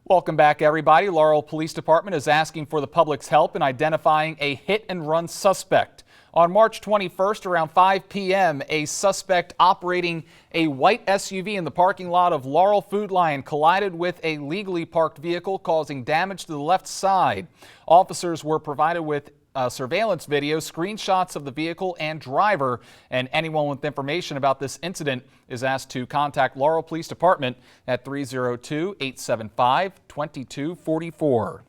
Welcome back, everybody. Laurel Police Department is asking for the public's help in identifying a hit-and-run suspect. On March 21st, around 5 p.m., a suspect operating a white SUV in the parking lot of Laurel Food Lion collided with a legally parked vehicle, causing damage to the left side. Officers were provided with surveillance video, screenshots of the vehicle and driver, and anyone with information about this incident is asked to contact Laurel Police Department at 302-875-2244.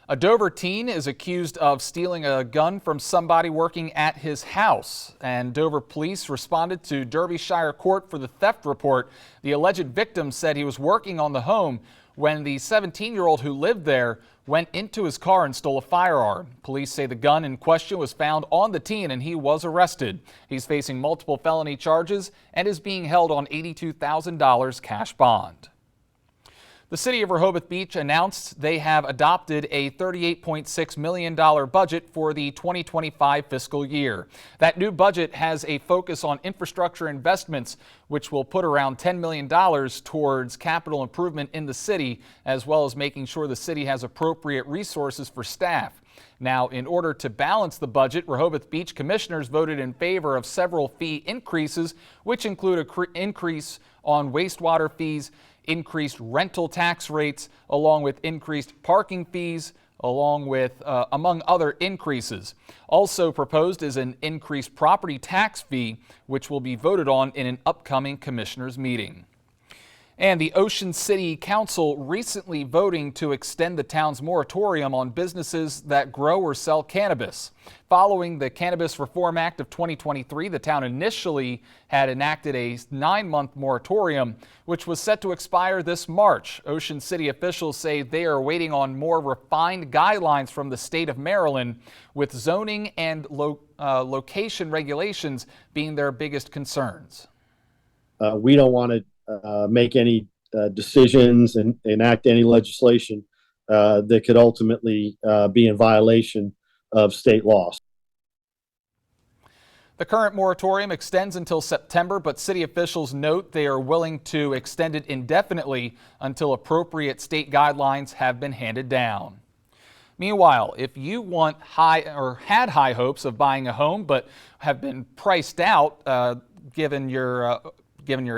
A Dover teen is accused of stealing a gun from somebody working at his house, and Dover police responded to Derbyshire Court for the theft report. The alleged victim said he was working on the home when the 17-year-old who lived there went into his car and stole a firearm. Police say the gun in question was found on the teen and he was arrested. He's facing multiple felony charges and is being held on $82,000 cash bond. The city of Rehoboth Beach announced they have adopted a $38.6 million budget for the 2025 fiscal year. That new budget has a focus on infrastructure investments, which will put around $10 million towards capital improvement in the city, as well as making sure the city has appropriate resources for staff. Now, in order to balance the budget, Rehoboth Beach commissioners voted in favor of several fee increases, which include an increase on wastewater fees, increased rental tax rates, along with increased parking fees, along with among other increases. Also proposed is an increased property tax fee, which will be voted on in an upcoming commissioners meeting. And the Ocean City Council recently voting to extend the town's moratorium on businesses that grow or sell cannabis. Following the Cannabis Reform Act of 2023, the town initially had enacted a 9-month moratorium, which was set to expire this March. Ocean City officials say they are waiting on more refined guidelines from the state of Maryland, with zoning and location regulations being their biggest concerns. We don't want to make any decisions and enact any legislation that could ultimately be in violation of state laws. The current moratorium extends until September, but city officials note they are willing to extend it indefinitely until appropriate state guidelines have been handed down. Meanwhile, if you want had high hopes of buying a home but have been priced out given your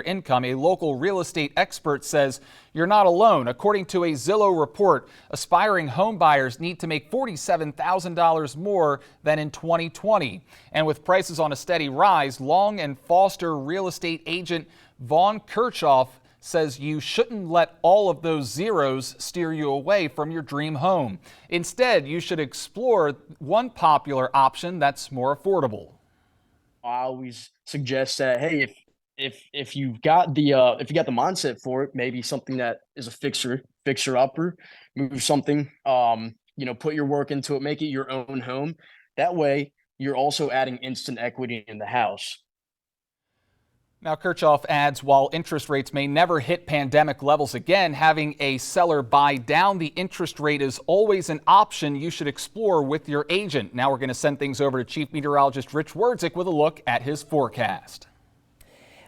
income, a local real estate expert says you're not alone. According to a Zillow report, aspiring home buyers need to make $47,000 more than in 2020. And with prices on a steady rise, Long and Foster real estate agent Vaughn Kirchhoff says you shouldn't let all of those zeros steer you away from your dream home. Instead, you should explore one popular option that's more affordable. I always suggest that, hey, if you've got the mindset for it, maybe something that is a fixer upper, move something, put your work into it, make it your own home. That way you're also adding instant equity in the house. Now, Kirchhoff adds, while interest rates may never hit pandemic levels again, having a seller buy down the interest rate is always an option you should explore with your agent. Now we're going to send things over to Chief Meteorologist Rich Werdzik with a look at his forecast.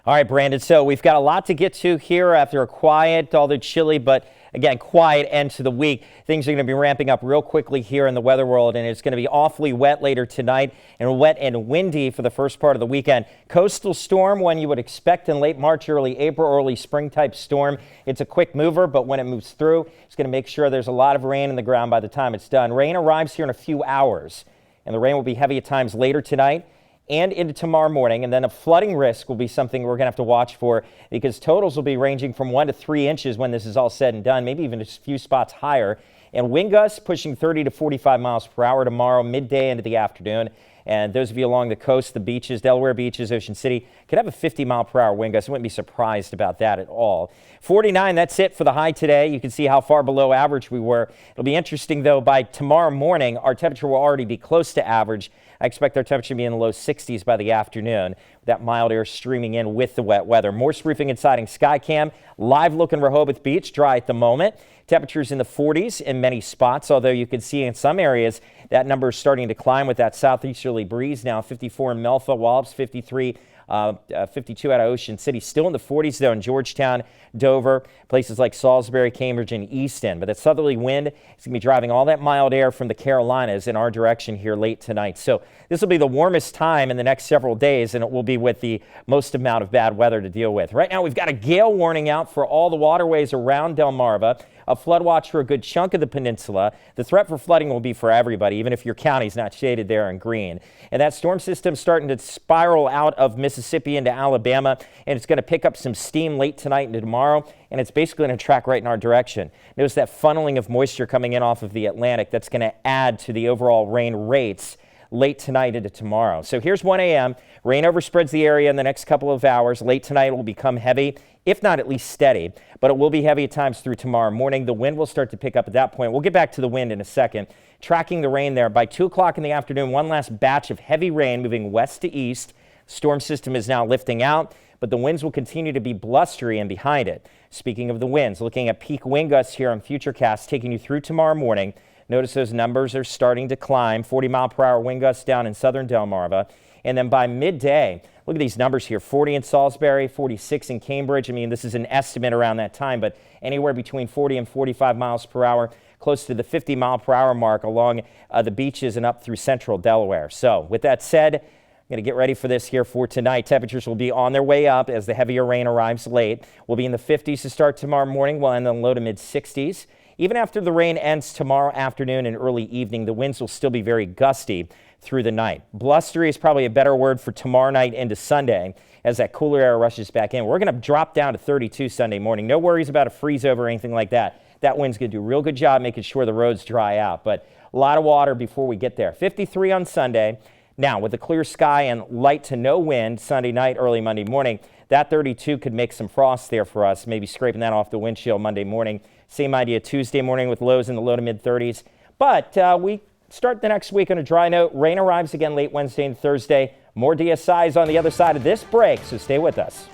All right, Brandon, so we've got a lot to get to here after a quiet, although chilly, but again, quiet end to the week. Things are going to be ramping up real quickly here in the weather world, and it's going to be awfully wet later tonight and wet and windy for the first part of the weekend. Coastal storm, when you would expect in late March, early April, early spring type storm. It's a quick mover, but when it moves through, it's going to make sure there's a lot of rain in the ground by the time it's done. Rain arrives here in a few hours, and the rain will be heavy at times later tonight and into tomorrow morning, and then a flooding risk will be something we're going to have to watch for, because totals will be ranging from 1 to 3 inches when this is all said and done, maybe even a few spots higher. And wind gusts pushing 30 to 45 miles per hour tomorrow, midday into the afternoon. And those of you along the coast, the beaches, Delaware beaches, Ocean City, could have a 50-mile-per-hour wind gust. I wouldn't be surprised about that at all. 49, that's it for the high today. You can see how far below average we were. It'll be interesting, though, by tomorrow morning, our temperature will already be close to average. I expect our temperature to be in the low 60s by the afternoon. That mild air streaming in with the wet weather. More roofing and siding Skycam. Live look in Rehoboth Beach, dry at the moment. Temperatures in the 40s in many spots, although you can see in some areas that number is starting to climb with that southeasterly breeze. Now 54 in Melfa, Wallops 53 52 out of Ocean City. Still in the 40s, though, in Georgetown, Dover, places like Salisbury, Cambridge, and Easton. But that southerly wind is going to be driving all that mild air from the Carolinas in our direction here late tonight. So this will be the warmest time in the next several days, and it will be with the most amount of bad weather to deal with. Right now, we've got a gale warning out for all the waterways around Delmarva, a flood watch for a good chunk of the peninsula. The threat for flooding will be for everybody, even if your county's not shaded there in green. And that storm system starting to spiral out of Mississippi into Alabama, and it's going to pick up some steam late tonight into tomorrow, and it's basically going to track right in our direction. Notice that funneling of moisture coming in off of the Atlantic. That's going to add to the overall rain rates late tonight into tomorrow. So here's 1 a.m. Rain overspreads the area in the next couple of hours. Late tonight it will become heavy, if not at least steady, but it will be heavy at times through tomorrow morning. The wind will start to pick up at that point. We'll get back to the wind in a second. Tracking the rain there by 2 o'clock in the afternoon, one last batch of heavy rain moving west to east. Storm system is now lifting out, but the winds will continue to be blustery and behind it. Speaking of the winds, looking at peak wind gusts here on Futurecast, taking you through tomorrow morning. Notice those numbers are starting to climb. 40-mile-per-hour wind gusts down in southern Delmarva. And then by midday, look at these numbers here, 40 in Salisbury, 46 in Cambridge. I mean, this is an estimate around that time, but anywhere between 40 and 45 miles per hour, close to the 50-mile-per-hour mark along the beaches and up through central Delaware. So with that said, I'm going to get ready for this here for tonight. Temperatures will be on their way up as the heavier rain arrives late. We'll be in the 50s to start tomorrow morning. We'll end in the low to mid 60s. Even after the rain ends tomorrow afternoon and early evening, the winds will still be very gusty through the night. Blustery is probably a better word for tomorrow night into Sunday as that cooler air rushes back in. We're going to drop down to 32 Sunday morning. No worries about a freeze over or anything like that. That wind's going to do a real good job making sure the roads dry out, but a lot of water before we get there. 53 on Sunday. Now, with a clear sky and light to no wind Sunday night, early Monday morning, that 32 could make some frost there for us, maybe scraping that off the windshield Monday morning. Same idea Tuesday morning with lows in the low to mid 30s. But we start the next week on a dry note. Rain arrives again late Wednesday and Thursday. More DSIs on the other side of this break, so stay with us.